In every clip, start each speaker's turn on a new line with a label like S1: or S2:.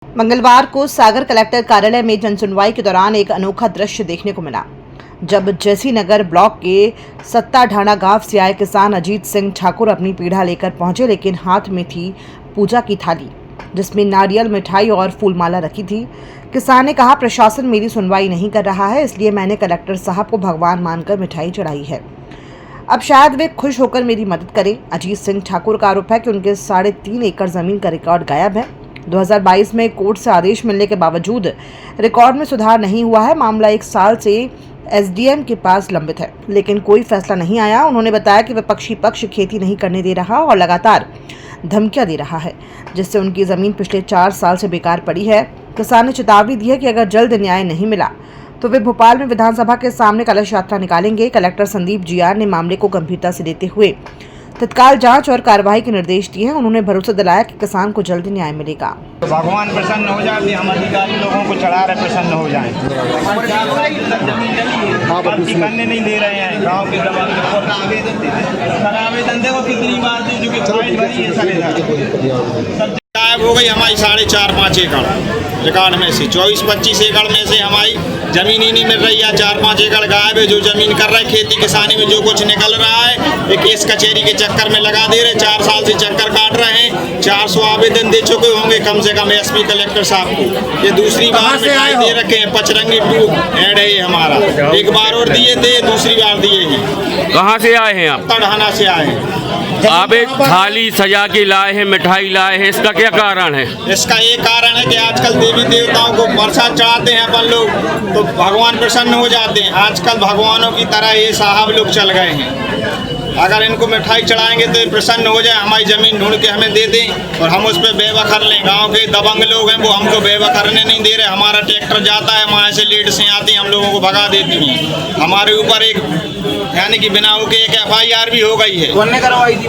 S1: मंगलवार को सागर कलेक्टर कार्यालय में जनसुनवाई के दौरान एक अनोखा दृश्य देखने को मिला, जब जैसी नगर ब्लॉक के सत्ताढाणा गांव से आए किसान अजीत सिंह ठाकुर अपनी पीढ़ा लेकर पहुंचे, लेकिन हाथ में थी पूजा की थाली जिसमें नारियल, मिठाई और फूलमाला रखी थी। किसान ने कहा, प्रशासन मेरी सुनवाई नहीं कर रहा है, इसलिए मैंने कलेक्टर साहब को भगवान मानकर मिठाई चढ़ाई है। अब शायद वे खुश होकर मेरी मदद करें। अजीत सिंह ठाकुर का आरोप है कि उनके 3.5 एकड़ जमीन का रिकॉर्ड गायब है। 2022 में कोर्ट से आदेश मिलने के बावजूद रिकॉर्ड में सुधार नहीं हुआ है। मामला 1 साल से एसडीएम के पास लंबित है, लेकिन कोई फैसला नहीं आया। उन्होंने बताया कि विपक्षी पक्ष खेती नहीं करने दे रहा और लगातार धमकियां दे रहा है, जिससे उनकी जमीन पिछले 4 साल से बेकार पड़ी है। किसान ने चेतावनी दी है कि अगर जल्द न्याय नहीं मिला तो वे भोपाल में विधानसभा के सामने कलश यात्रा निकालेंगे। कलेक्टर संदीप जीआर ने मामले को गंभीरता से लेते हुए तत्काल जांच और कार्रवाई के निर्देश दिए हैं। उन्होंने भरोसा दिलाया कि किसान को जल्द न्याय मिलेगा।
S2: भगवान प्रसन्न हो जाए, हम अधिकारी लोगों को चढ़ा रहे प्रसन्न हो जाए। करने नहीं दे रहे हैं गांव के आवेदन देखो कितनी बार दे चुके, गायब हो गई हमारी 4.5-5 एकड़ रिकॉर्ड में से 24-25 एकड़ में से हमारी जमीन ही नहीं मिल रही है। 4-5 एकड़ गायब है। जो जमीन कर रहे खेती किसानी में जो कुछ निकल रहा है एक केस कचहरी के चक्कर में लगा दे रहे। 4 साल से चक्कर काट रहे हैं। 400 आवेदन दे चुके होंगे कम से कम एसपी कलेक्टर साहब को। ये दूसरी बार मिठाई दे रखे हैं। पचरंगी 2 ऐड है ये हमारा। एक बार और दिए थे, दूसरी बार दिए हैं।
S3: कहाँ से आए हैं आप?
S2: सत्ताढाणा से आए हैं।
S3: आप एक थाली सजा के लाए हैं, मिठाई लाए हैं, इसका क्या कारण है?
S2: इसका ये कारण है कि आजकल देवी देवताओं को प्रसाद चढ़ाते हैं अपन लोग तो भगवान प्रसन्न हो जाते हैं। आजकल भगवानों की तरह ये साहब लोग चल गए हैं। अगर इनको मिठाई चढ़ाएंगे तो ये प्रसन्न हो जाए, हमारी ज़मीन ढूंढ के हमें दे दें और हम उस पर बेवा कर लें। गांव के दबंग लोग हैं, वो हमको बेवा करने नहीं दे रहे। हमारा ट्रैक्टर जाता है, वहाँ से लीड से आती हम लोगों को भगा देती हैं। हमारे ऊपर एक यानी कि बिना के एक FIR भी हो गई है।
S4: कौन ने करवाई थी?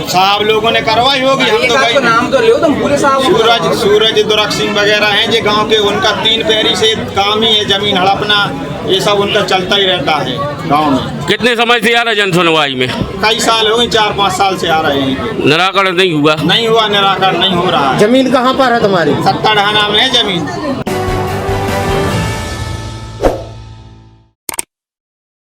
S2: साहब लोगों ने करवाई होगी। हम तो भाई
S4: नाम तो लियो तुम पूरे साहब।
S2: सूरज दुरख सिंह वगैरह हैं जो गांव के, उनका 3 पैरी से काम ही है, जमीन हड़पना ये सब उनका चलता ही रहता है गांव में।
S3: कितने समय से आ रहा है जन सुनवाई में?
S2: कई साल हो गए, 4-5 साल से आ रहे हैं।
S3: निराकरण नहीं हुआ?
S2: नहीं हुआ, निराकरण नहीं हो रहा है।
S5: जमीन कहाँ पर है तुम्हारी?
S2: सत्ताढाणा में है जमीन।